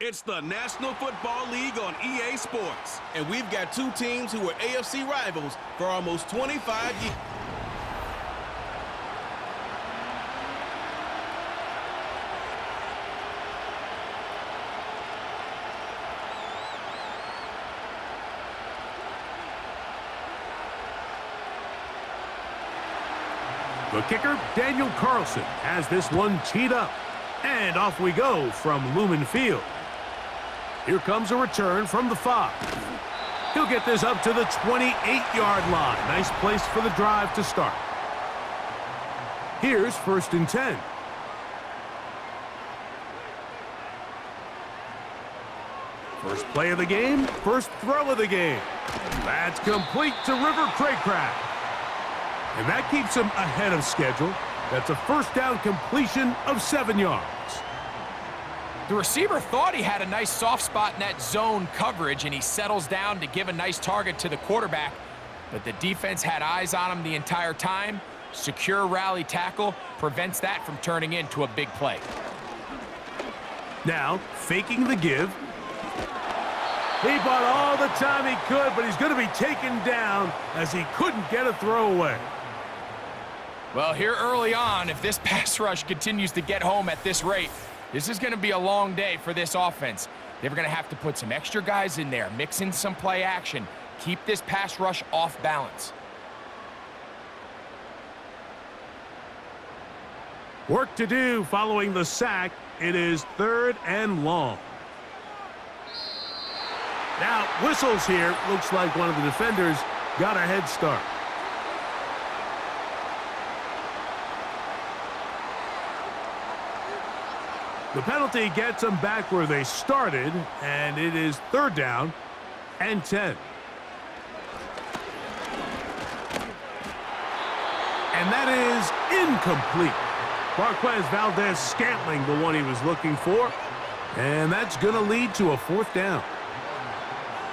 It's the National Football League on EA Sports. And we've got two teams who were AFC rivals for almost 25 years. The kicker, Daniel Carlson, has this one teed up. And off we go from Lumen Field. Here comes a return from the 5. He'll get this up to the 28-yard line. Nice place for the drive to start. Here's 1st and 10. First play of the game, first throw of the game. That's complete to River Craycraft. And that keeps him ahead of schedule. That's a first down completion of 7 yards. The receiver thought he had a nice soft spot in that zone coverage, and he settles down to give a nice target to the quarterback. But the defense had eyes on him the entire time. Secure rally tackle prevents that from turning into a big play. Now, faking the give. He bought all the time he could, but he's going to be taken down as he couldn't get a throwaway. Well, here early on, if this pass rush continues to get home at this rate, this is going to be a long day for this offense. They're going to have to put some extra guys in there, mix in some play action, keep this pass rush off balance. Work to do following the sack. It is 3rd and long. Now, whistles here. Looks like one of the defenders got a head start. The penalty gets them back where they started, and it is 3rd down and 10. And that is incomplete. Marquez Valdez-Scantling, the one he was looking for, and that's going to lead to a 4th down.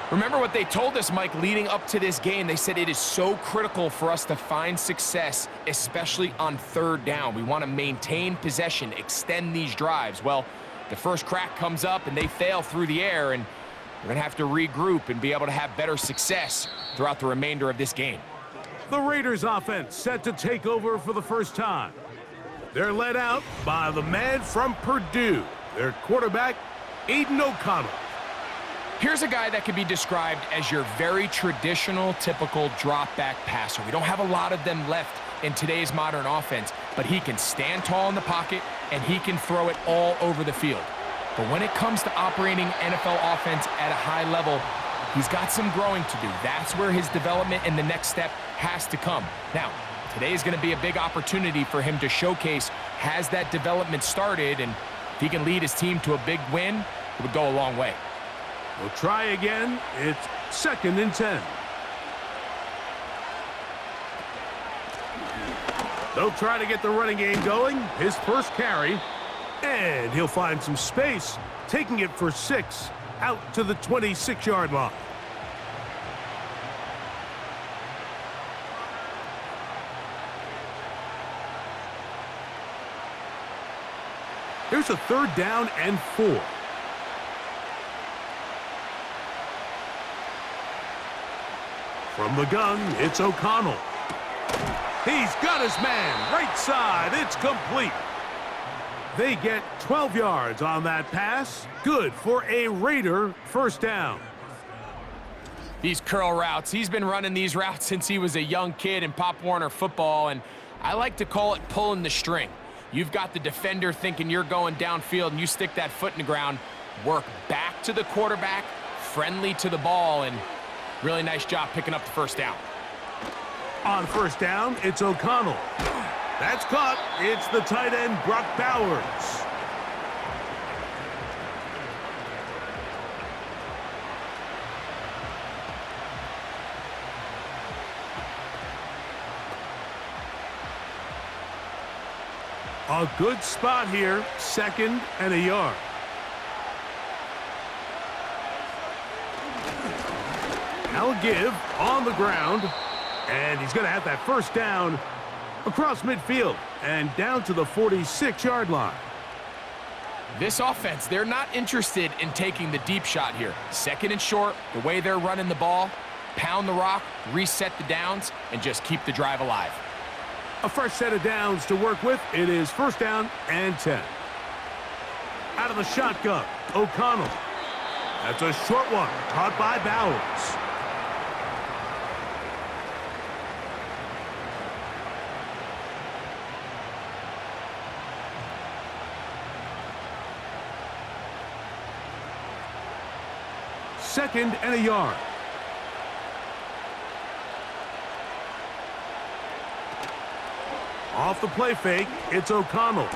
Remember what they told us, Mike, leading up to this game. They said it is so critical for us to find success, especially on 3rd down. We want to maintain possession, extend these drives. Well, the first crack comes up, and they fail through the air, and we're going to have to regroup and be able to have better success throughout the remainder of this game. The Raiders offense set to take over for the first time. They're led out by the man from Purdue, their quarterback, Aiden O'Connell. Here's a guy that could be described as your very traditional, typical drop-back passer. We don't have a lot of them left in today's modern offense, but he can stand tall in the pocket, and he can throw it all over the field. But when it comes to operating NFL offense at a high level, he's got some growing to do. That's where his development and the next step has to come. Now, today is going to be a big opportunity for him to showcase, has that development started, and if he can lead his team to a big win, it would go a long way. We'll try again. It's 2nd and 10. They'll try to get the running game going. His first carry. And he'll find some space, taking it for 6 out to the 26-yard line. Here's a 3rd down and 4. From the gun, it's O'Connell. He's got his man, right side, it's complete. They get 12 yards on that pass. Good for a Raider first down. These curl routes, he's been running these routes since he was a young kid in Pop Warner football, and I like to call it pulling the string. You've got the defender thinking you're going downfield, and you stick that foot in the ground, work back to the quarterback, friendly to the ball, and really nice job picking up the first down. On first down, it's O'Connell. That's caught. It's the tight end, Brock Bowers. A good spot here, 2nd and a yard. Now a give on the ground, and he's going to have that first down across midfield and down to the 46-yard line. This offense, they're not interested in taking the deep shot here. Second and short, the way they're running the ball, pound the rock, reset the downs, and just keep the drive alive. A fresh set of downs to work with. It is first down and 10. Out of the shotgun, O'Connell. That's a short one, caught by Bowers. Second and a yard. Off the play fake, it's O'Connell.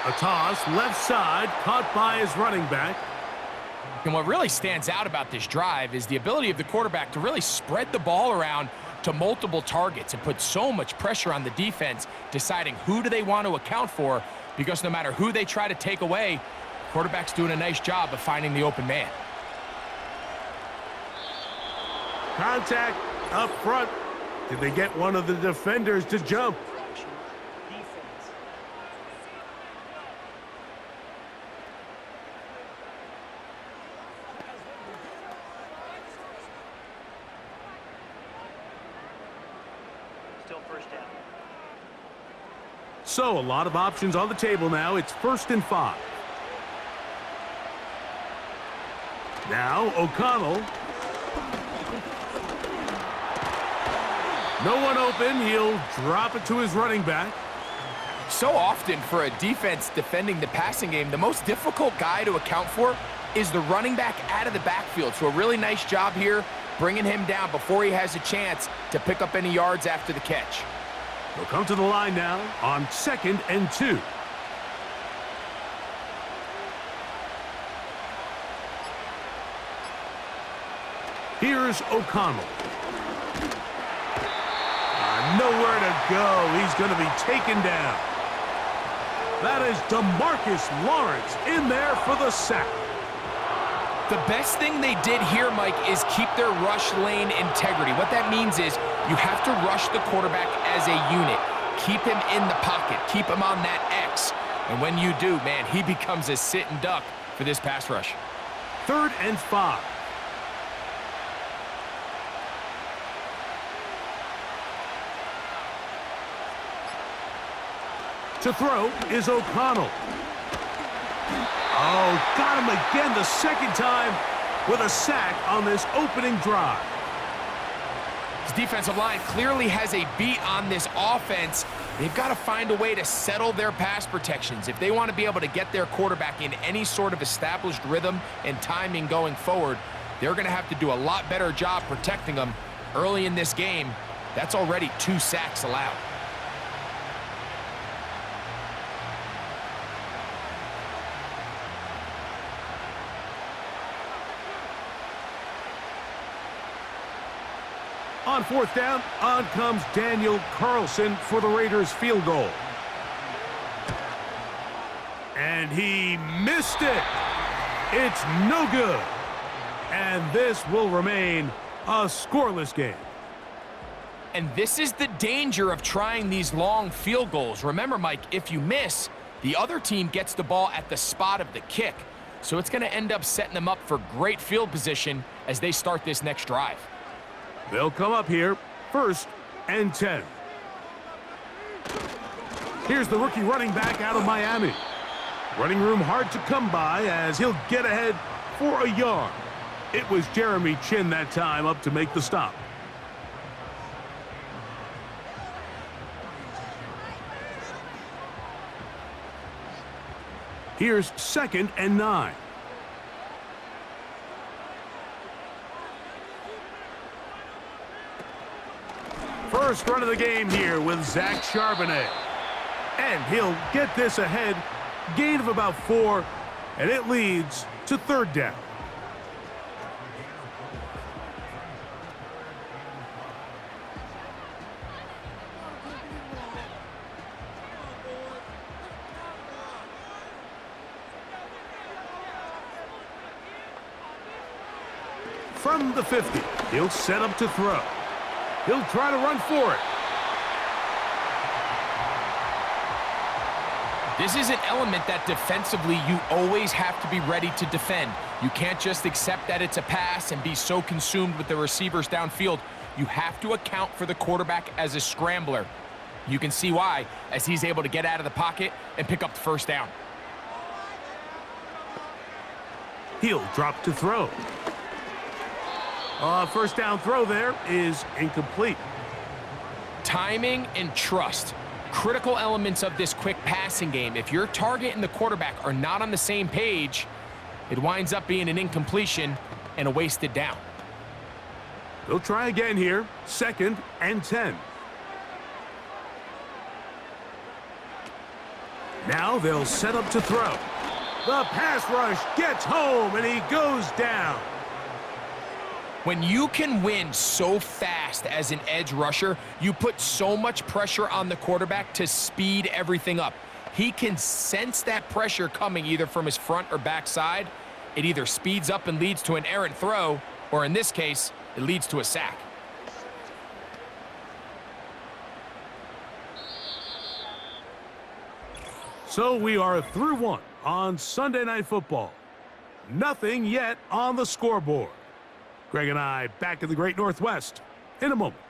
A toss, left side, caught by his running back. And what really stands out about this drive is the ability of the quarterback to really spread the ball around to multiple targets and put so much pressure on the defense, deciding who do they want to account for, because no matter who they try to take away, the quarterback's doing a nice job of finding the open man. Contact up front. Did they get one of the defenders to jump? Still first down. So a lot of options on the table now. It's 1st and 5. Now O'Connell. No one open. He'll drop it to his running back. So often for a defense defending the passing game, the most difficult guy to account for is the running back out of the backfield. So a really nice job here, bringing him down before he has a chance to pick up any yards after the catch. They'll come to the line now on 2nd and 2. Here's O'Connell. Nowhere to go. He's going to be taken down. That is DeMarcus Lawrence in there for the sack. The best thing they did here, Mike, is keep their rush lane integrity. What that means is you have to rush the quarterback as a unit. Keep him in the pocket. Keep him on that X. And when you do, man, he becomes a sit and duck for this pass rush. 3rd and 5. To throw is O'Connell. Oh, got him again the second time with a sack on this opening drive. His defensive line clearly has a beat on this offense. They've got to find a way to settle their pass protections. If they want to be able to get their quarterback in any sort of established rhythm and timing going forward, they're going to have to do a lot better job protecting them early in this game. That's already 2 sacks allowed. On 4th down, on comes Daniel Carlson for the Raiders field goal. And he missed it. It's no good. And this will remain a scoreless game. And this is the danger of trying these long field goals. Remember, Mike, if you miss, the other team gets the ball at the spot of the kick. So it's going to end up setting them up for great field position as they start this next drive. They'll come up here, 1st and 10. Here's the rookie running back out of Miami. Running room hard to come by as he'll get ahead for a yard. It was Jeremy Chin that time up to make the stop. Here's 2nd and 9. First run of the game here with Zach Charbonnet. And he'll get this ahead. Gain of about 4, and it leads to 3rd down. From the 50, he'll set up to throw. He'll try to run for it. This is an element that defensively you always have to be ready to defend. You can't just accept that it's a pass and be so consumed with the receivers downfield. You have to account for the quarterback as a scrambler. You can see why, as he's able to get out of the pocket and pick up the first down. He'll drop to throw. First down throw there is incomplete. Timing and trust. Critical elements of this quick passing game. If your target and the quarterback are not on the same page, it winds up being an incompletion and a wasted down. They'll try again here. 2nd and 10. Now they'll set up to throw. The pass rush gets home, and he goes down. When you can win so fast as an edge rusher, you put so much pressure on the quarterback to speed everything up. He can sense that pressure coming either from his front or back side. It either speeds up and leads to an errant throw, or in this case, it leads to a sack. So we are through one on Sunday Night Football. Nothing yet on the scoreboard. Greg and I back in the Great Northwest in a moment.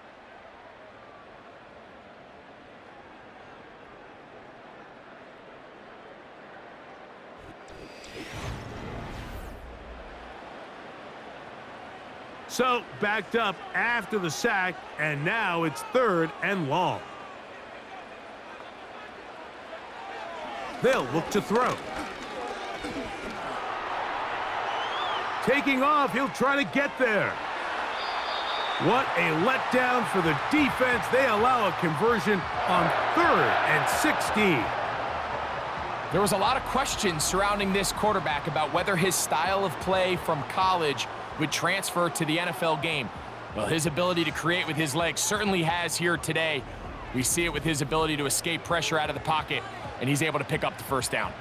So backed up after the sack, and now it's 3rd and long. They'll look to throw. Taking off, he'll try to get there. What a letdown for the defense. They allow a conversion on 3rd and 16. There was a lot of questions surrounding this quarterback about whether his style of play from college would transfer to the NFL game. Well, his ability to create with his legs certainly has here today. We see it with his ability to escape pressure out of the pocket, and he's able to pick up the first down.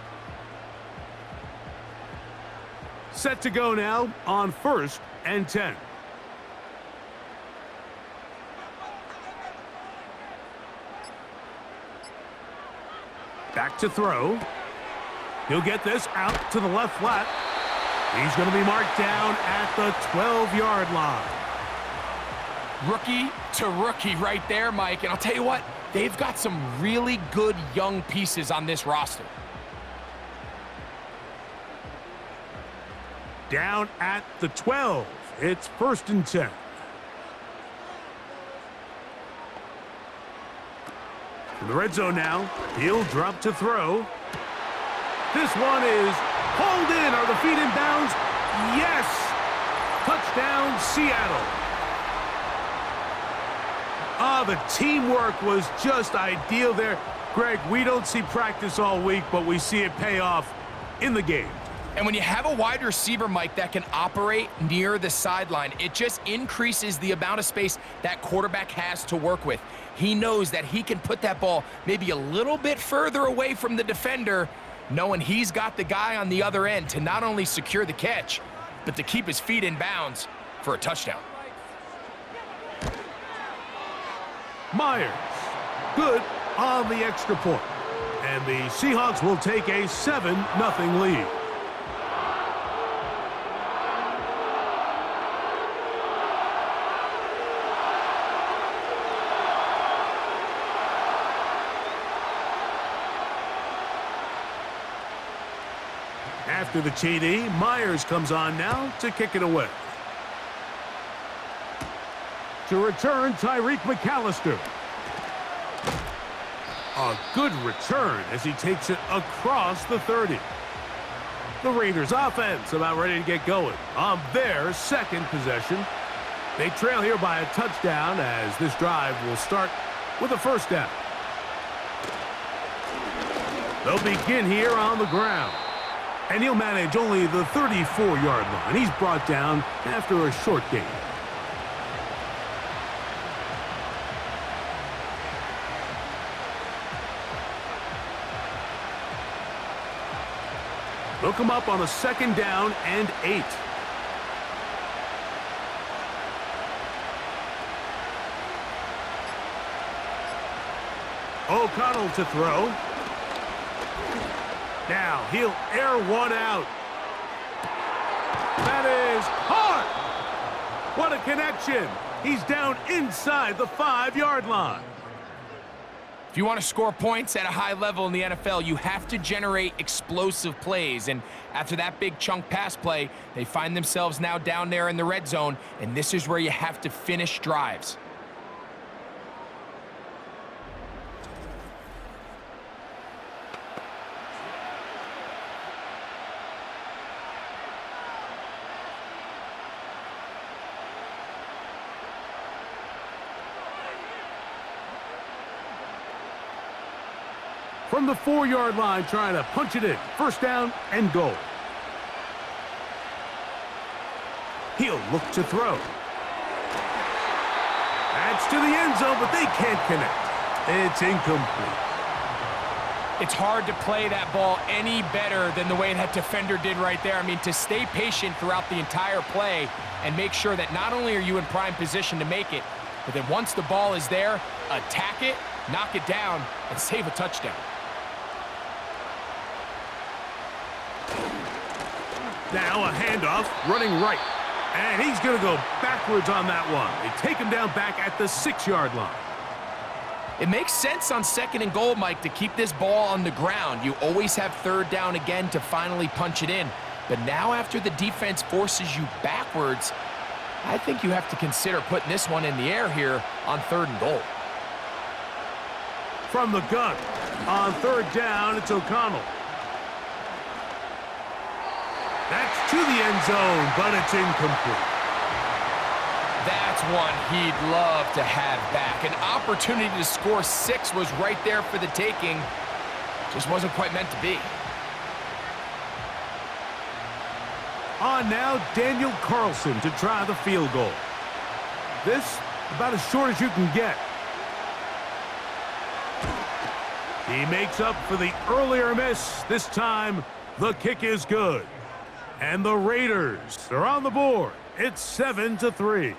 Set to go now on 1st and 10. Back to throw. He'll get this out to the left flat. He's going to be marked down at the 12-yard line. Rookie to rookie right there, Mike. And I'll tell you what, they've got some really good young pieces on this roster. Down at the 12. It's 1st and 10. In the red zone now, he'll drop to throw. This one is pulled in. Are the feet in bounds? Yes! Touchdown, Seattle. The teamwork was just ideal there. Greg, we don't see practice all week, but we see it pay off in the game. And when you have a wide receiver, Mike, that can operate near the sideline, it just increases the amount of space that quarterback has to work with. He knows that he can put that ball maybe a little bit further away from the defender, knowing he's got the guy on the other end to not only secure the catch, but to keep his feet in bounds for a touchdown. Myers, good on the extra point. And the Seahawks will take a 7-0 lead. After the TD, Myers comes on now to kick it away. To return, Tyreek McAllister. A good return as he takes it across the 30. The Raiders offense about ready to get going on their 2nd possession. They trail here by a touchdown as this drive will start with a first down. They'll begin here on the ground. And he'll manage only the 34-yard line. He's brought down after a short gain. They'll come up on a 2nd down and 8. O'Connell to throw. Now he'll air one out. That is hard. What a connection. He's down inside the 5-yard line. If you want to score points at a high level in the NFL, you have to generate explosive plays. And after that big chunk pass play, they find themselves now down there in the red zone, and this is where you have to finish drives. From the 4-yard line, trying to punch it in. First down and goal. He'll look to throw. That's to the end zone, but they can't connect. It's incomplete. It's hard to play that ball any better than the way that defender did right there. I mean, to stay patient throughout the entire play and make sure that not only are you in prime position to make it, but then once the ball is there, attack it, knock it down, and save a touchdown. Now a handoff, running right. And he's going to go backwards on that one. They take him down back at the 6-yard line. It makes sense on 2nd and goal, Mike, to keep this ball on the ground. You always have 3rd down again to finally punch it in. But now after the defense forces you backwards, I think you have to consider putting this one in the air here on 3rd and goal. From the gun, on 3rd down, it's O'Connell. That's to the end zone, but it's incomplete. That's one he'd love to have back. An opportunity to score 6 was right there for the taking. Just wasn't quite meant to be. On now, Daniel Carlson to try the field goal. This, about as short as you can get. He makes up for the earlier miss. This time, the kick is good. And the Raiders are on the board. It's 7-3.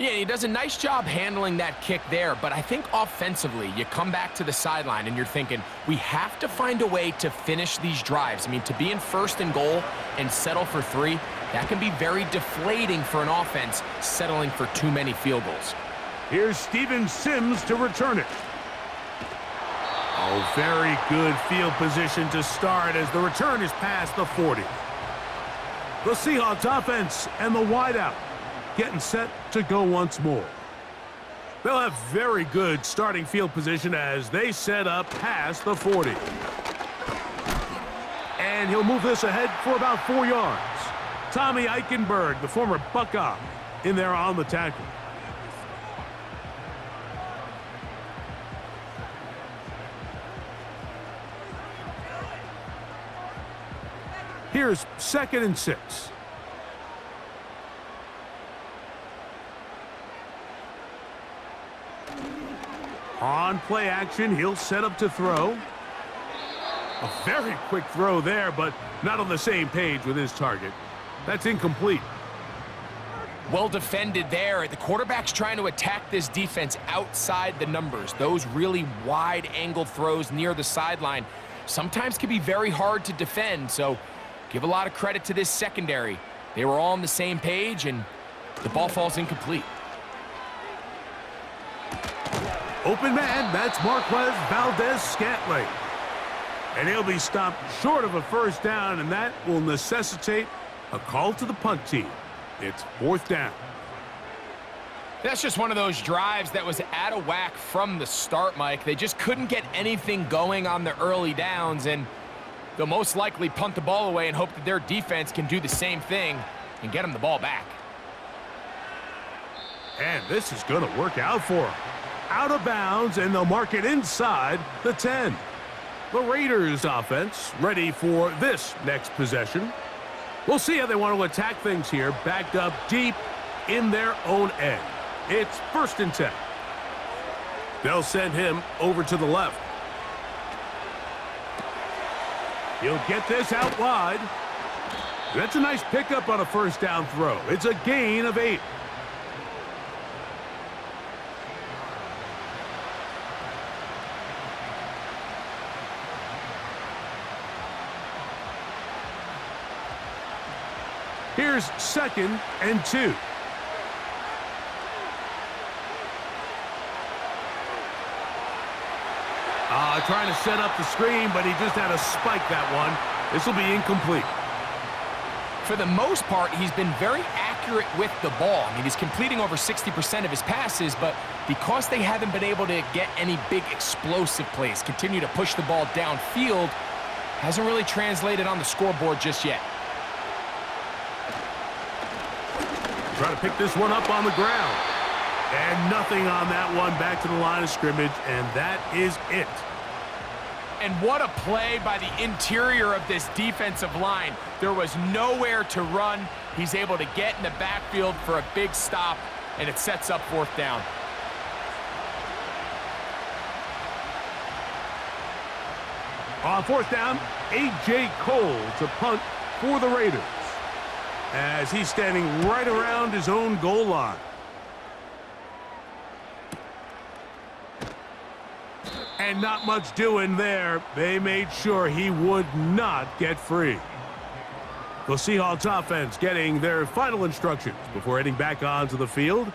Yeah, he does a nice job handling that kick there, but I think offensively, you come back to the sideline and you're thinking, we have to find a way to finish these drives. I mean, to be in 1st and goal and settle for 3, that can be very deflating for an offense settling for too many field goals. Here's Steven Sims to return it. Oh, very good field position to start as the return is past the 40. The Seahawks offense and the wideout getting set to go once more. They'll have very good starting field position as they set up past the 40. And he'll move this ahead for about 4 yards. Tommy Eichenberg, the former Buckeye, in there on the tackle. Here's 2nd and 6. On play action, he'll set up to throw. A very quick throw there, but not on the same page with his target. That's incomplete. Well defended there. The quarterback's trying to attack this defense outside the numbers. Those really wide angle throws near the sideline sometimes can be very hard to defend, so give a lot of credit to this secondary. They were all on the same page, and the ball falls incomplete. Open man, that's Marquez Valdez-Scantling. And he'll be stopped short of a 1st down, and that will necessitate a call to the punt team. It's 4th down. That's just one of those drives that was out of whack from the start, Mike. They just couldn't get anything going on the early downs, and they'll most likely punt the ball away and hope that their defense can do the same thing and get them the ball back. And this is going to work out for them. Out of bounds, and they'll mark it inside the 10. The Raiders offense ready for this next possession. We'll see how they want to attack things here, backed up deep in their own end. It's 1st and 10. They'll send him over to the left. He'll get this out wide. That's a nice pickup on a 1st down throw. It's a gain of 8. Here's 2nd and 2. Trying to set up the screen, but he just had to spike that one. This will be incomplete. For the most part, he's been very accurate with the ball. I mean, he's completing over 60% of his passes, but because they haven't been able to get any big explosive plays, continue to push the ball downfield, hasn't really translated on the scoreboard just yet. Trying to pick this one up on the ground. And nothing on that one, back to the line of scrimmage, and that is it. And what a play by the interior of this defensive line. There was nowhere to run. He's able to get in the backfield for a big stop, and it sets up 4th down. On 4th down, A.J. Cole to punt for the Raiders, as he's standing right around his own goal line. And not much doing there. They made sure he would not get free. The Seahawks offense getting their final instructions before heading back onto the field.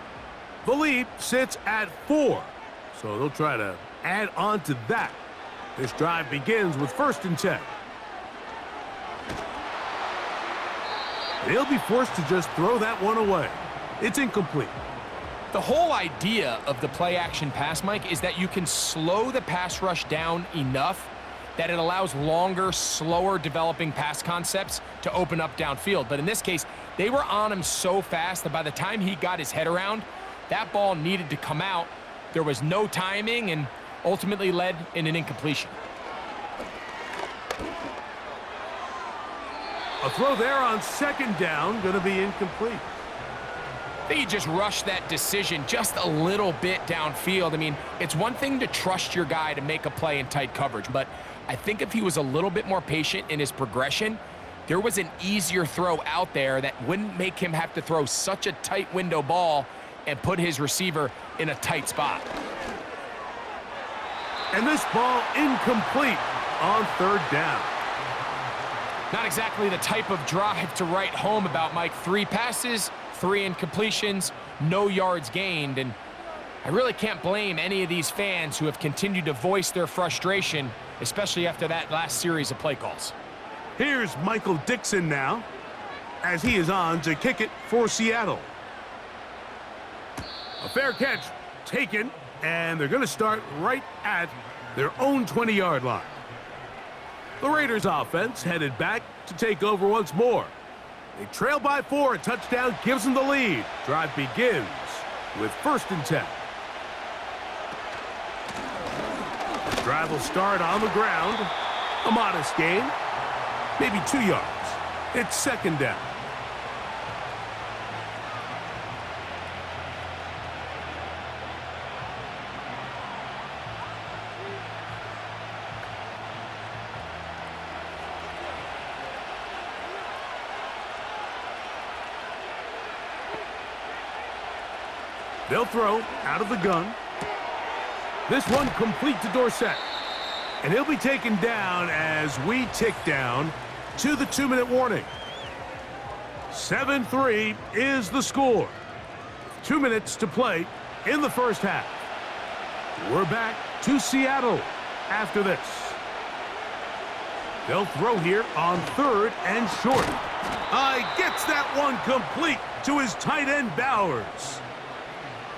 The lead sits at 4, so they'll try to add on to that. This drive begins with 1st and 10. They'll be forced to just throw that one away. It's incomplete. The whole idea of the play-action pass, Mike, is that you can slow the pass rush down enough that it allows longer, slower developing pass concepts to open up downfield. But in this case, they were on him so fast that by the time he got his head around, that ball needed to come out. There was no timing and ultimately led in an incompletion. A throw there on 2nd down, going to be incomplete. I think he just rushed that decision just a little bit downfield. I mean, it's one thing to trust your guy to make a play in tight coverage, but I think if he was a little bit more patient in his progression, there was an easier throw out there that wouldn't make him have to throw such a tight window ball and put his receiver in a tight spot. And this ball incomplete on 3rd down. Not exactly the type of drive to write home about, Mike. 3 passes, 3 incompletions, no yards gained, and I really can't blame any of these fans who have continued to voice their frustration, especially after that last series of play calls. Here's Michael Dixon now, as he is on to kick it for Seattle. A fair catch taken, and they're going to start right at their own 20-yard line. The Raiders offense headed back to take over once more. They trail by 4. A touchdown gives them the lead. Drive begins with 1st and 10. Drive will start on the ground. A modest gain, maybe 2 yards. It's 2nd down. They'll throw out of the gun. This one complete to Dorsett. And he'll be taken down as we tick down to the 2-minute warning. 7-3 is the score. 2 minutes to play in the 1st half. We're back to Seattle after this. They'll throw here on 3rd and short. Gets that one complete to his tight end Bowers.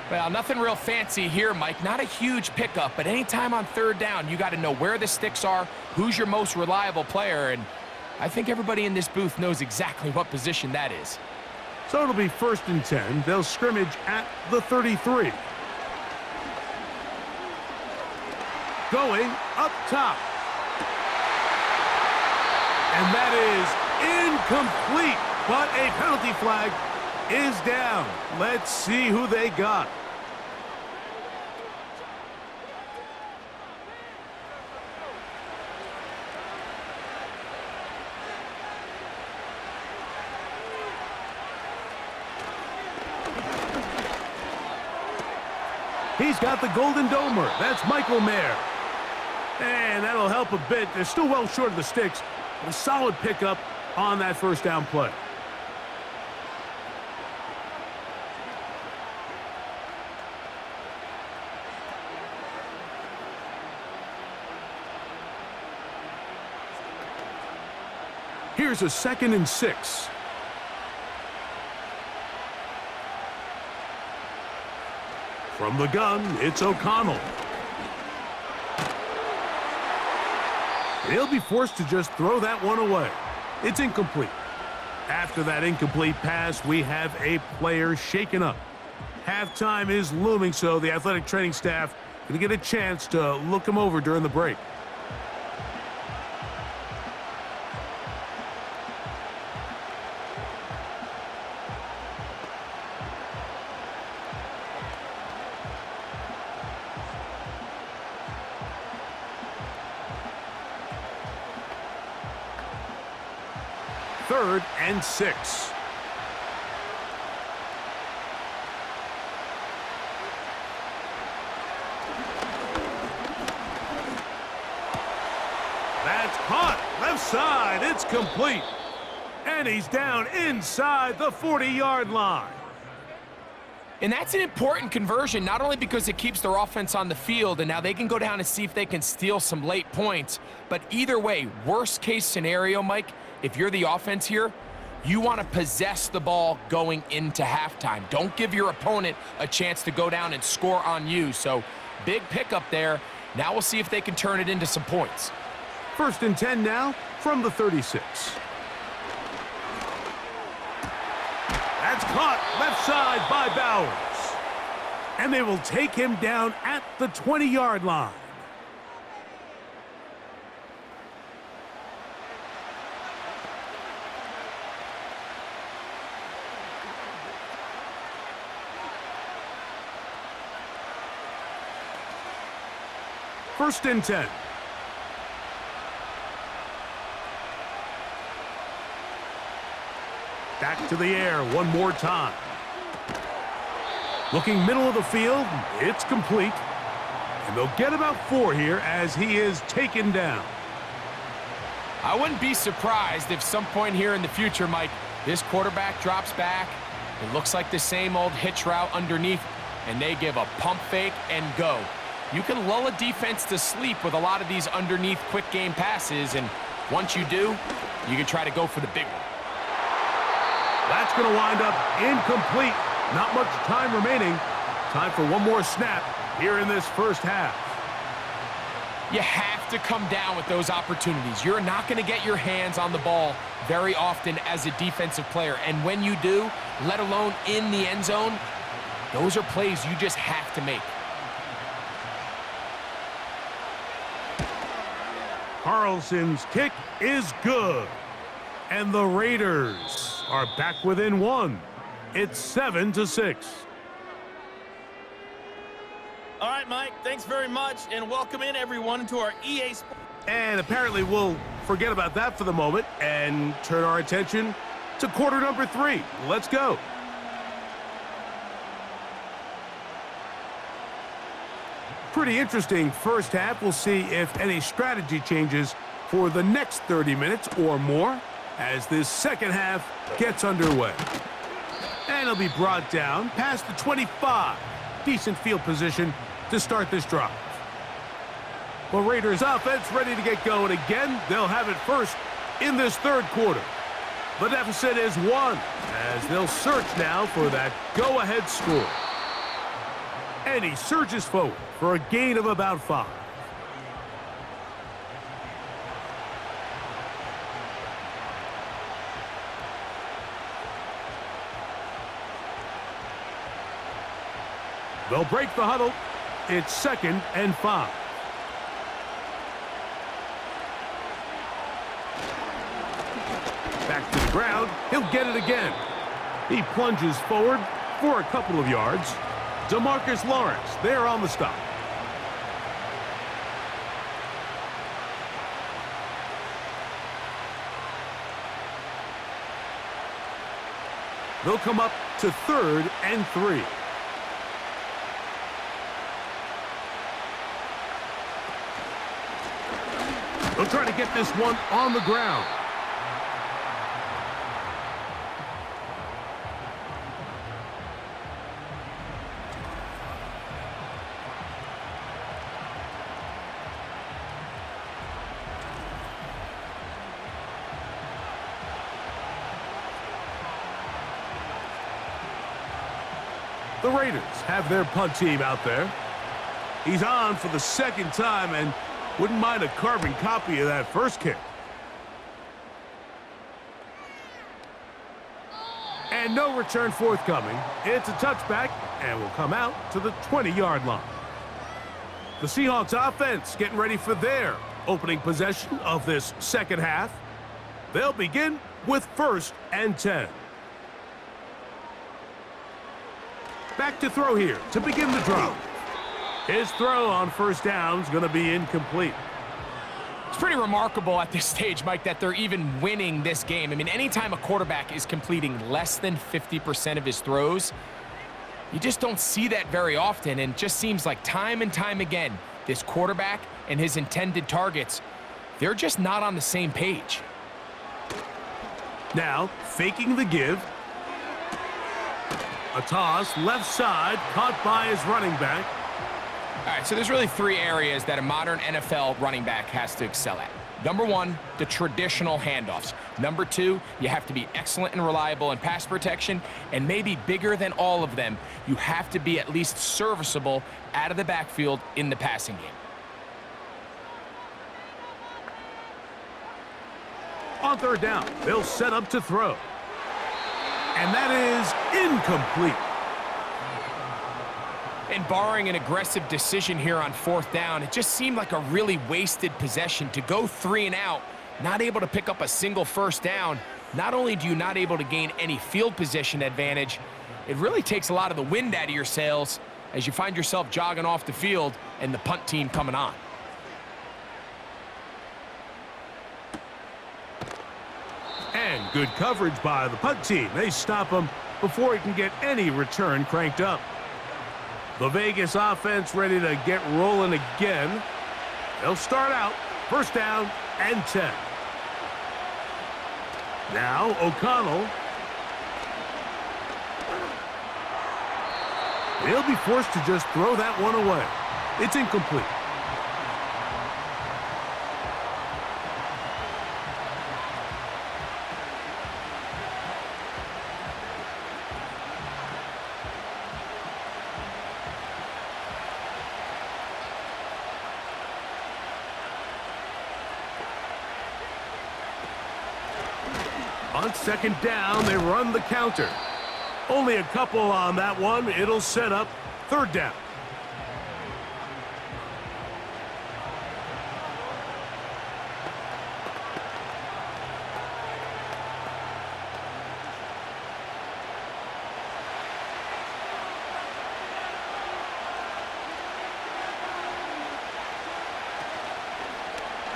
Well, nothing real fancy here, Mike. Not a huge pickup, but anytime on 3rd down, you got to know where the sticks are, who's your most reliable player, and I think everybody in this booth knows exactly what position that is. So it'll be 1st and 10. They'll scrimmage at the 33. Going up top. And that is incomplete, but a penalty flag is down. Let's see who they got. He's got the Golden Domer. That's Michael Mayer. And that'll help a bit. They're still well short of the sticks. A solid pickup on that 1st down play. Here's a 2nd and 6. From the gun, it's O'Connell. He'll be forced to just throw that one away. It's incomplete. After that incomplete pass, we have a player shaken up. Halftime is looming, so the athletic training staff going to get a chance to look him over during the break. Third and 6. That's caught. Left side. It's complete. And he's down inside the 40-yard line. And that's an important conversion, not only because it keeps their offense on the field, and now they can go down and see if they can steal some late points, but either way, worst case scenario, Mike, if you're the offense here, you want to possess the ball going into halftime. Don't give your opponent a chance to go down and score on you. So big pickup there. Now we'll see if they can turn it into some points. 1st and 10 now from the 36. That's caught left side by Bowers. And they will take him down at the 20-yard line. First and 10. Back to the air one more time. Looking middle of the field, it's complete. And they'll get about 4 here as he is taken down. I wouldn't be surprised if some point here in the future, Mike, this quarterback drops back. It looks like the same old hitch route underneath, and they give a pump fake and go. You can lull a defense to sleep with a lot of these underneath quick game passes, and once you do, you can try to go for the big one. That's going to wind up incomplete. Not much time remaining. Time for one more snap here in this first half. You have to come down with those opportunities. You're not going to get your hands on the ball very often as a defensive player, and when you do, let alone in the end zone, those are plays you just have to make. Carlson's kick is good. And the Raiders are back within 1. It's 7-6. All right, Mike, thanks very much, and welcome in everyone to our EA Sports. And apparently we'll forget about that for the moment and turn our attention to quarter number 3. Let's go. Pretty interesting first half. We'll see if any strategy changes for the next 30 minutes or more as this second half gets underway. And he'll be brought down past the 25. Decent field position to start this drive. Well, Raiders offense ready to get going again. They'll have it first in this third quarter. The deficit is 1 as they'll search now for that go-ahead score. And he surges forward for a gain of about 5. They'll break the huddle. It's 2nd and 5. Back to the ground. He'll get it again. He plunges forward for a couple of yards. DeMarcus Lawrence there on the stop. They'll come up to 3rd and 3. They'll try to get this one on the ground. The Raiders have their punt team out there. He's on for the second time and wouldn't mind a carbon copy of that first kick. And no return forthcoming. It's a touchback and will come out to the 20-yard line. The Seahawks offense getting ready for their opening possession of this second half. They'll begin with 1st and 10. Back to throw here to begin the drive. His throw on first down is going to be incomplete. It's pretty remarkable at this stage, Mike, that they're even winning this game. I mean, anytime a quarterback is completing less than 50% of his throws, you just don't see that very often, and it just seems like time and time again, this quarterback and his intended targets, they're just not on the same page. Now, faking the give. A toss, left side, caught by his running back. All right, so there's really 3 areas that a modern NFL running back has to excel at. Number 1, the traditional handoffs. Number 2, you have to be excellent and reliable in pass protection. And maybe bigger than all of them, you have to be at least serviceable out of the backfield in the passing game. On 3rd down, they'll set up to throw. And that is incomplete. And barring an aggressive decision here on 4th down, it just seemed like a really wasted possession to go 3 and out, not able to pick up a single first down. Not only do you not able to gain any field position advantage, it really takes a lot of the wind out of your sails as you find yourself jogging off the field and the punt team coming on. And good coverage by the punt team. They stop him before he can get any return cranked up. The Vegas offense ready to get rolling again. They'll start out 1st down and 10. Now O'Connell. He'll be forced to just throw that one away. It's incomplete. On 2nd down, they run the counter. Only a couple on that one. It'll set up 3rd down.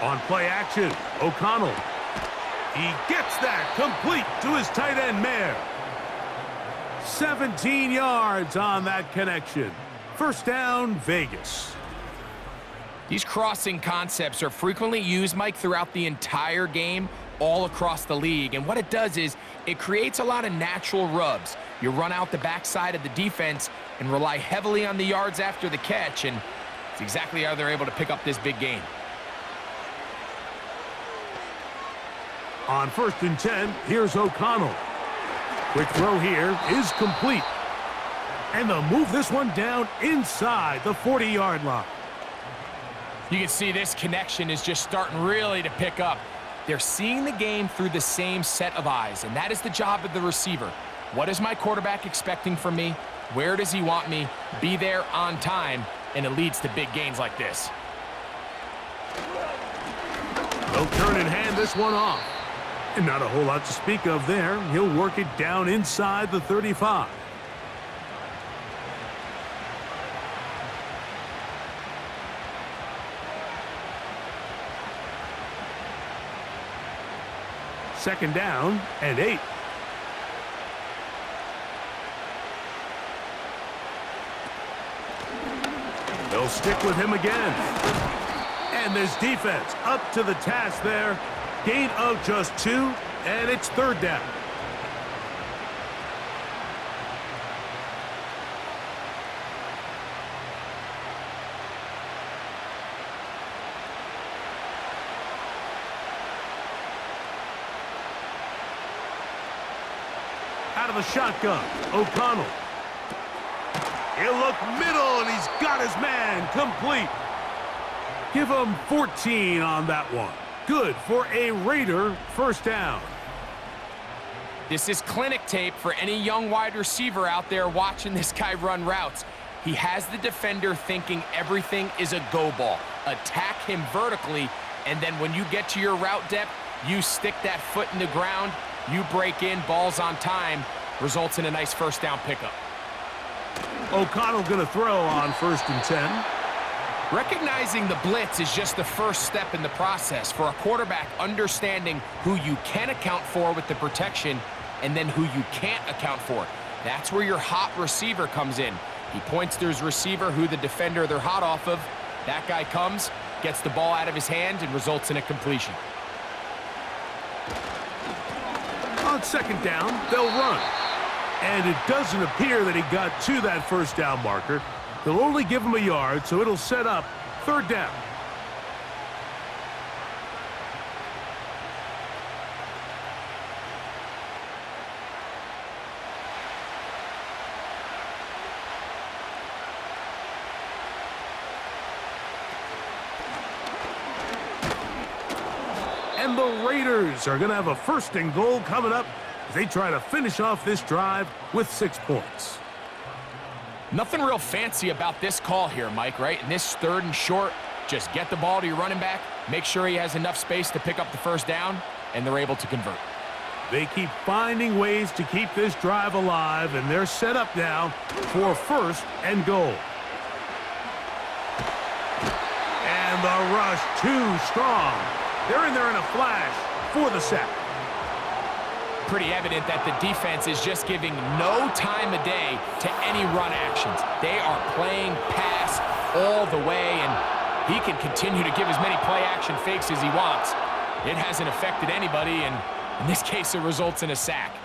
On play action, O'Connell. He gets that complete to his tight end Mayer. 17 yards on that connection. 1st down, Vegas. These crossing concepts are frequently used, Mike, throughout the entire game, all across the league. And what it does is it creates a lot of natural rubs. You run out the backside of the defense and rely heavily on the yards after the catch, and it's exactly how they're able to pick up this big gain. On 1st and 10, here's O'Connell. Quick throw here is complete. And they'll move this one down inside the 40-yard line. You can see this connection is just starting really to pick up. They're seeing the game through the same set of eyes, and that is the job of the receiver. What is my quarterback expecting from me? Where does he want me? Be there on time, and it leads to big gains like this. They'll turn and hand this one off. And not a whole lot to speak of there. He'll work it down inside the 35. Second down and 8. They'll stick with him again. And this defense up to the task there. Gain of just 2, and it's 3rd down. Out of the shotgun, O'Connell. He'll look middle, and he's got his man complete. Give him 14 on that one. Good for a Raider first down. This is clinic tape for any young wide receiver out there watching this guy run routes. He has the defender thinking everything is a go ball. Attack him vertically, and then when you get to your route depth, you stick that foot in the ground, you break in, balls on time, results in a nice first down pickup. O'Connell going to throw on 1st and 10. Recognizing the blitz is just the first step in the process for a quarterback, understanding who you can account for with the protection and then who you can't account for. That's where your hot receiver comes in. He points to his receiver, who the defender they're hot off of. That guy comes, gets the ball out of his hand, and results in a completion. On 2nd down, they'll run. And it doesn't appear that he got to that first down marker. They'll only give him a yard, so it'll set up 3rd down. And the Raiders are going to have a 1st and goal coming up as they try to finish off this drive with 6 points. Nothing real fancy about this call here, Mike, right? In this 3rd and short, just get the ball to your running back, make sure he has enough space to pick up the first down, and they're able to convert. They keep finding ways to keep this drive alive, and they're set up now for 1st and goal. And the rush too strong. They're in there in a flash for the sack. Pretty evident that the defense is just giving no time of day to any run actions. They are playing pass all the way, and he can continue to give as many play-action fakes as he wants. It hasn't affected anybody, and in this case, it results in a sack.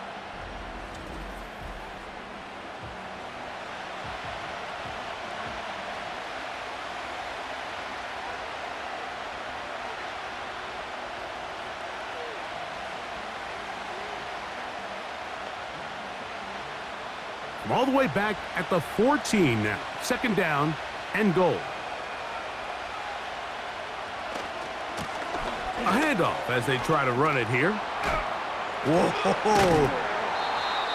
All the way back at the 14 now. 2nd down and goal. A handoff as they try to run it here. Whoa!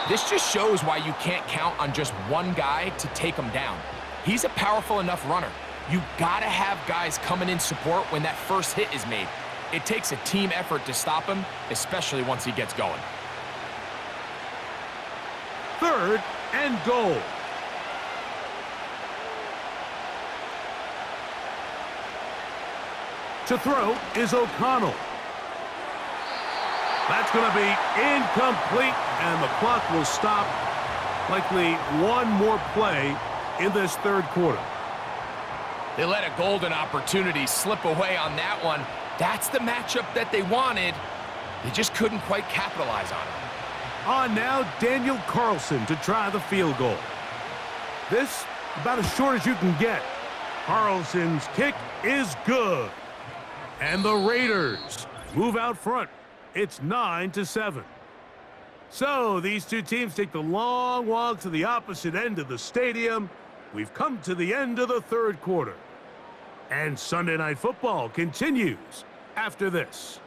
This just shows why you can't count on just one guy to take him down. He's a powerful enough runner. You gotta have guys coming in support when that first hit is made. It takes a team effort to stop him, especially once he gets going. 3rd and goal. To throw is O'Connell. That's going to be incomplete, and the clock will stop. Likely one more play in this 3rd quarter. They let a golden opportunity slip away on that one. That's the matchup that they wanted. They just couldn't quite capitalize on it. On now, Daniel Carlson to try the field goal. This about as short as you can get. Carlson's kick is good. And the Raiders move out front. It's 9-7. So these two teams take the long walk to the opposite end of the stadium. We've come to the end of the 3rd quarter. And Sunday Night Football continues after this.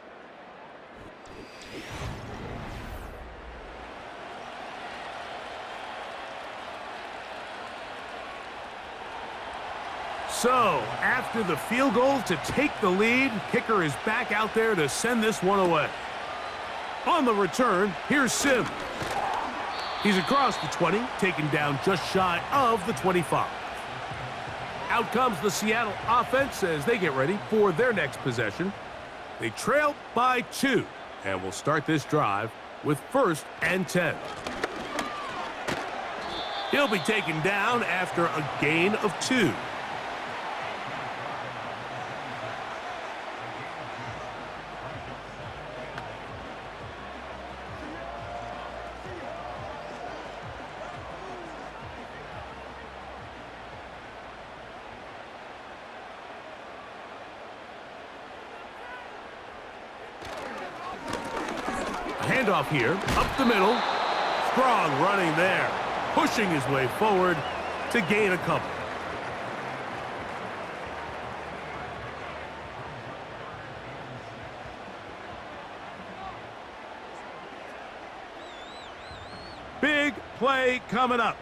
So, after the field goal to take the lead, kicker is back out there to send this one away. On the return, here's Sim. He's across the 20, taken down just shy of the 25. Out comes the Seattle offense as they get ready for their next possession. They trail by 2, and will start this drive with 1st and 10. He'll be taken down after a gain of 2. Handoff here, up the middle. Strong running there, pushing his way forward, to gain a couple. Big play coming up.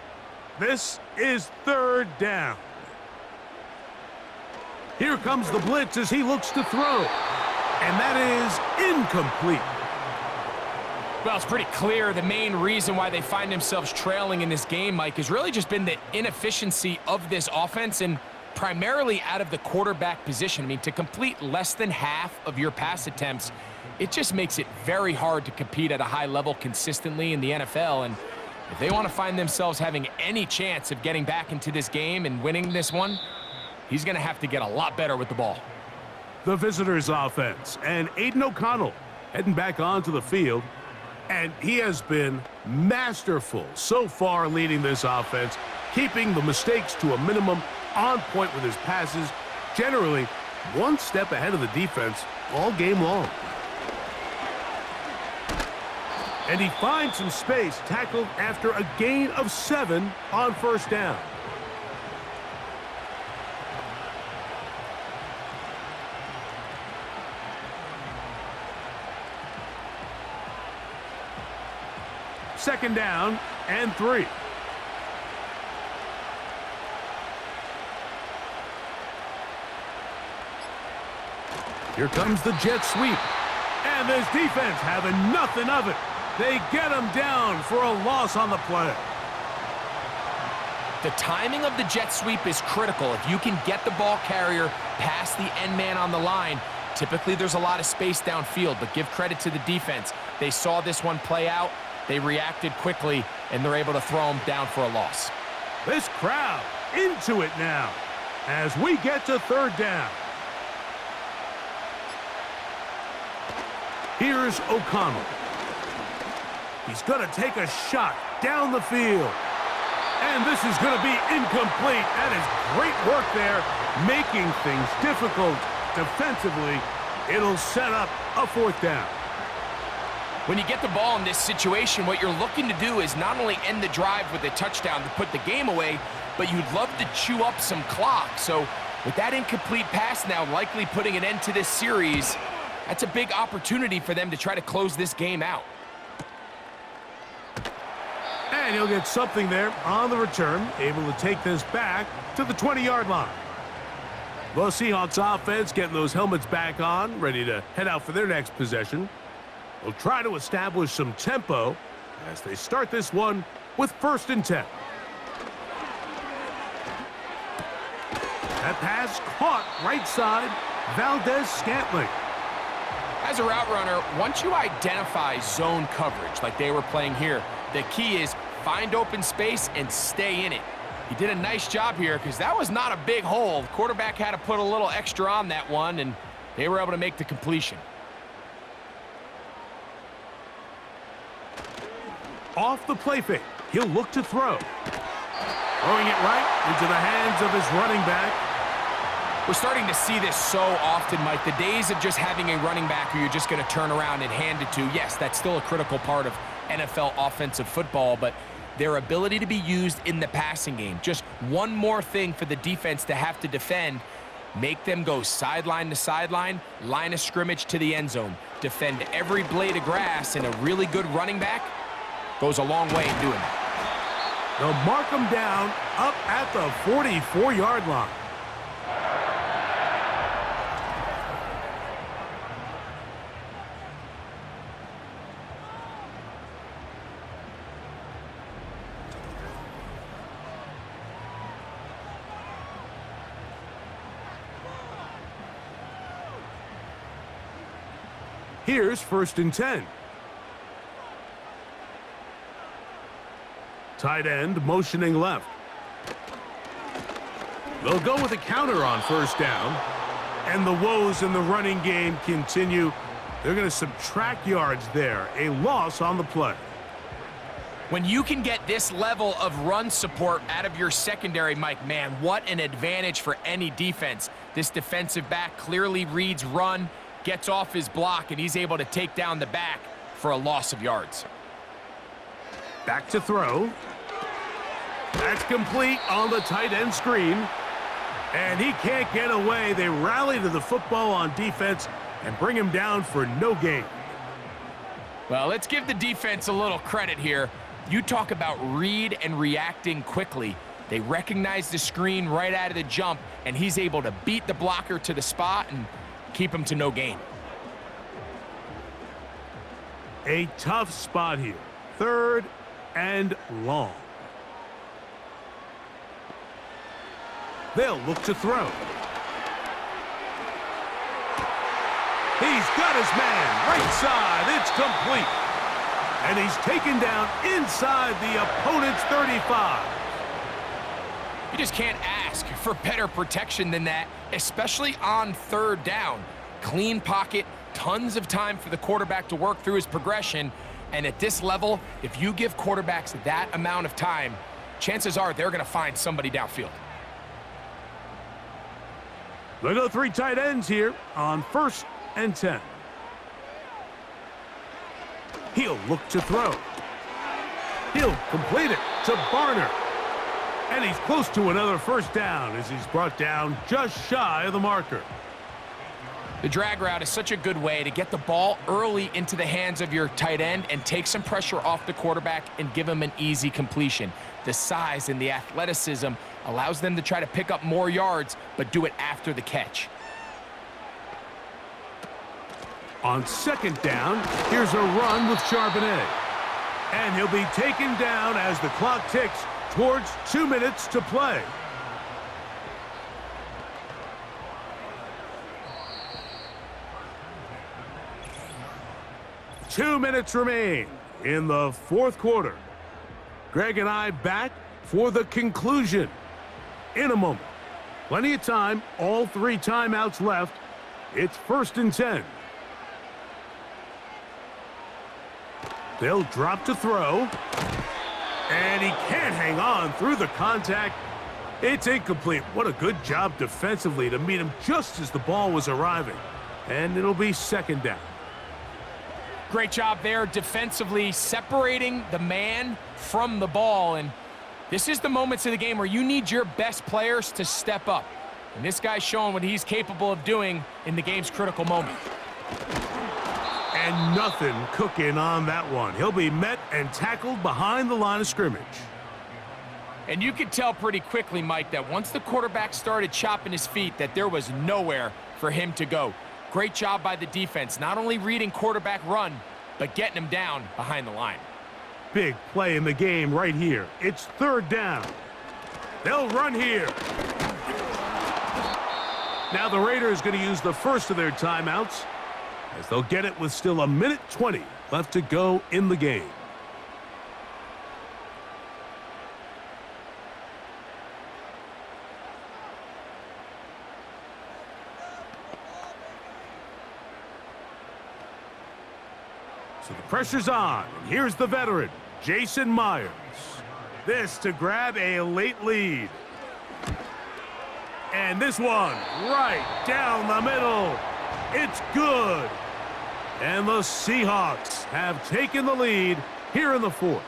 This is third down. Here comes the blitz as he looks to throw. And that is incomplete. Well, it's pretty clear the main reason why they find themselves trailing in this game, Mike, has really just been the inefficiency of this offense and primarily out of the quarterback position. I mean, to complete less than half of your pass attempts, it just makes it very hard to compete at a high level consistently in the NFL. And if they want to find themselves having any chance of getting back into this game and winning this one, he's going to have to get a lot better with the ball. The visitors' offense, and Aiden O'Connell heading back onto the field. And he has been masterful so far leading this offense, keeping the mistakes to a minimum, on point with his passes, generally one step ahead of the defense all game long. And he finds some space, tackled after a gain of 7 on first down. Second down and 3. Here comes the jet sweep. And this defense having nothing of it. They get him down for a loss on the play. The timing of the jet sweep is critical. If you can get the ball carrier past the end man on the line, typically there's a lot of space downfield, but give credit to the defense. They saw this one play out. They reacted quickly, and they're able to throw him down for a loss. This crowd into it now as we get to third down. Here's O'Connell. He's going to take a shot down the field. And this is going to be incomplete. That is great work there, making things difficult defensively. It'll set up a fourth down. When you get the ball in this situation, what you're looking to do is not only end the drive with a touchdown to put the game away, but you'd love to chew up some clock. So with that incomplete pass now likely putting an end to this series, that's a big opportunity for them to try to close this game out. And he'll get something there on the return, able to take this back to the 20-yard line. The Seahawks offense getting those helmets back on, ready to head out for their next possession. They'll try to establish some tempo as they start this one with 1st and 10. That pass caught right side, Valdez-Scantling. As a route runner, once you identify zone coverage like they were playing here, the key is find open space and stay in it. He did a nice job here because that was not a big hole. The quarterback had to put a little extra on that one, and they were able to make the completion. Off the play fake, he'll look to throw. Throwing it right into the hands of his running back. We're starting to see this so often, Mike. The days of just having a running back who you're just going to turn around and hand it to, yes, that's still a critical part of NFL offensive football, but their ability to be used in the passing game, just one more thing for the defense to have to defend, make them go sideline to sideline, line of scrimmage to the end zone, defend every blade of grass, and a really good running back goes a long way in doing that. They'll mark him down up at the 44-yard line. Here's 1st and 10. Tight end motioning left. They'll go with a counter on 1st down. And the woes in the running game continue. They're going to subtract yards there. A loss on the play. When you can get this level of run support out of your secondary, Mike, man, what an advantage for any defense. This defensive back clearly reads run, gets off his block, and he's able to take down the back for a loss of yards. Back to throw. That's complete on the tight end screen. And he can't get away. They rally to the football on defense and bring him down for no gain. Well, let's give the defense a little credit here. You talk about read and reacting quickly. They recognize the screen right out of the jump, and he's able to beat the blocker to the spot and keep him to no gain. A tough spot here. 3rd and long. They'll look to throw. He's got his man right side. It's complete. And he's taken down inside the opponent's 35. You just can't ask for better protection than that, especially on 3rd down. Clean pocket, tons of time for the quarterback to work through his progression. And at this level, if you give quarterbacks that amount of time, chances are they're going to find somebody downfield. They go 3 tight ends here on 1st and 10. He'll look to throw. He'll complete it to Barner. And he's close to another 1st down as he's brought down just shy of the marker. The drag route is such a good way to get the ball early into the hands of your tight end and take some pressure off the quarterback and give him an easy completion. The size and the athleticism allows them to try to pick up more yards, but do it after the catch. On 2nd down, here's a run with Charbonnet. And he'll be taken down as the clock ticks towards 2 minutes to play. Two minutes remain in the 4th quarter. Greg and I back for the conclusion in a moment. Plenty of time, all 3 timeouts left. It's 1st and 10. They'll drop to throw. And he can't hang on through the contact. It's incomplete. What a good job defensively to meet him just as the ball was arriving. And it'll be 2nd down. Great job there defensively, separating the man from the ball. And this is the moments of the game where you need your best players to step up. And this guy's showing what he's capable of doing in the game's critical moment. And nothing cooking on that one. He'll be met and tackled behind the line of scrimmage. And you could tell pretty quickly, Mike, that once the quarterback started chopping his feet, that there was nowhere for him to go. Great job by the defense, not only reading quarterback run, but getting him down behind the line. Big play in the game right here. It's 3rd down. They'll run here. Now the Raiders going to use the first of their timeouts, as they'll get it with still 1:20 left to go in the game. So the pressure's on. And here's the veteran, Jason Myers. This to grab a late lead. And this one right down the middle. It's good. And the Seahawks have taken the lead here in the 4th.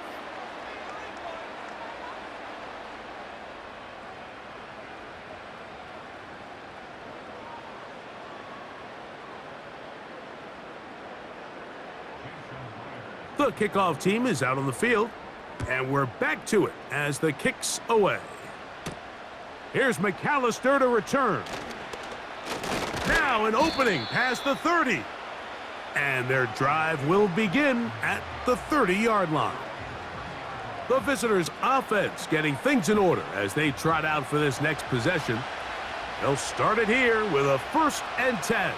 The kickoff team is out on the field, and we're back to it as the kick's away. Here's McAllister to return. Now an opening past the 30. And their drive will begin at the 30-yard line. The visitors' offense getting things in order as they trot out for this next possession. They'll start it here with a 1st and 10.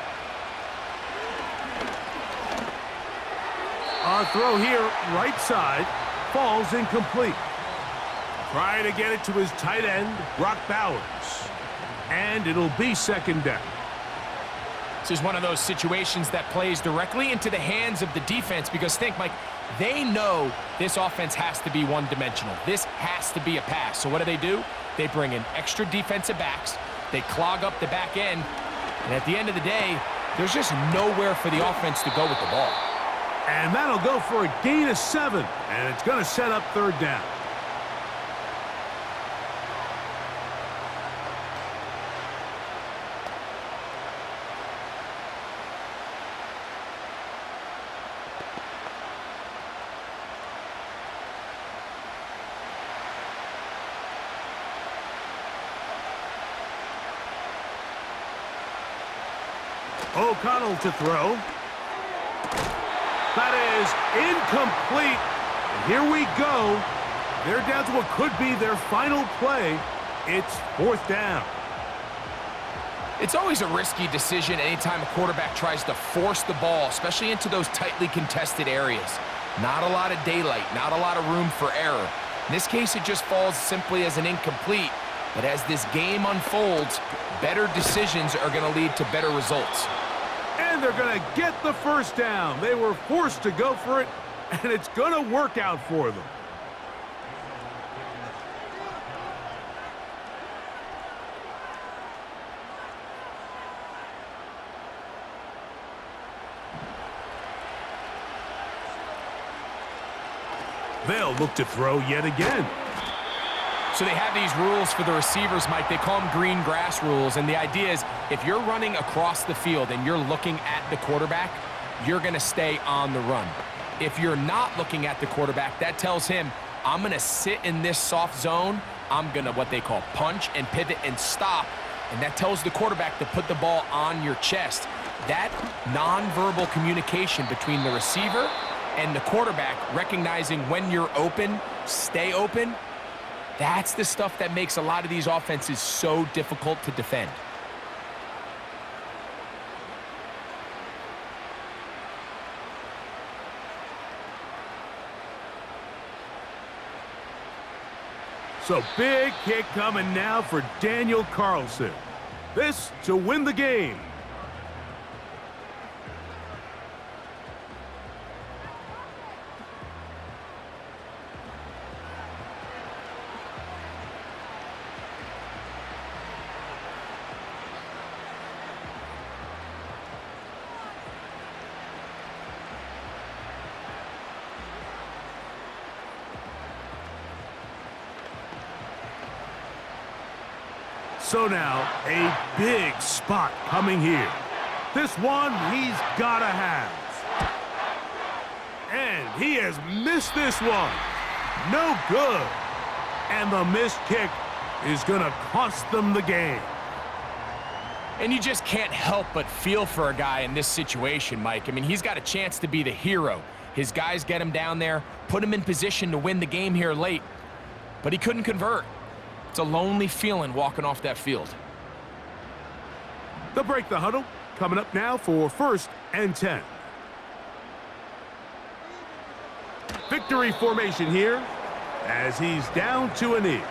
Our throw here, right side, falls incomplete. Trying to get it to his tight end, Brock Bowers. And it'll be 2nd down. This is one of those situations that plays directly into the hands of the defense because think, Mike, they know this offense has to be one-dimensional. This has to be a pass. So what do? They bring in extra defensive backs. They clog up the back end. And at the end of the day, there's just nowhere for the offense to go with the ball. And that'll go for a gain of 7. And it's going to set up 3rd down. O'Connell to throw. That is incomplete. And here we go. They're down to what could be their final play. It's 4th down. It's always a risky decision anytime a quarterback tries to force the ball, especially into those tightly contested areas. Not a lot of daylight, not a lot of room for error. In this case, it just falls simply as an incomplete. But as this game unfolds, better decisions are going to lead to better results. And they're going to get the 1st down. They were forced to go for it, and it's going to work out for them. They'll look to throw yet again. So they have these rules for the receivers, Mike. They call them green grass rules. And the idea is if you're running across the field and you're looking at the quarterback, you're going to stay on the run. If you're not looking at the quarterback, that tells him, I'm going to sit in this soft zone. I'm going to what they call punch and pivot and stop. And that tells the quarterback to put the ball on your chest. That nonverbal communication between the receiver and the quarterback, recognizing when you're open, stay open, that's the stuff that makes a lot of these offenses so difficult to defend. So big kick coming now for Daniel Carlson. This to win the game. So now, a big spot coming here. This one he's got to have. And he has missed this one. No good. And the missed kick is going to cost them the game. And you just can't help but feel for a guy in this situation, Mike. I mean, he's got a chance to be the hero. His guys get him down there, put him in position to win the game here late. But he couldn't convert. It's a lonely feeling walking off that field. They'll break the huddle. Coming up now for 1st and 10. Victory formation here as he's down to a knee.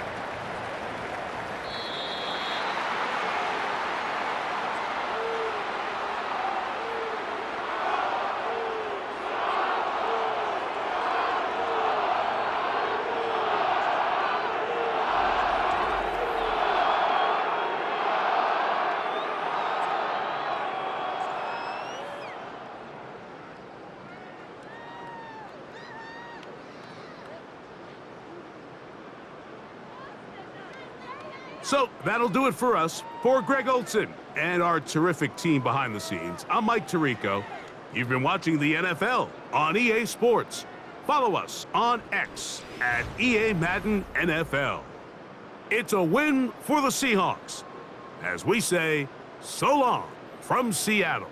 So that'll do it for us. For Greg Olson and our terrific team behind the scenes, I'm Mike Tirico. You've been watching the NFL on EA Sports. Follow us on X at EA Madden NFL. It's a win for the Seahawks. As we say, so long from Seattle.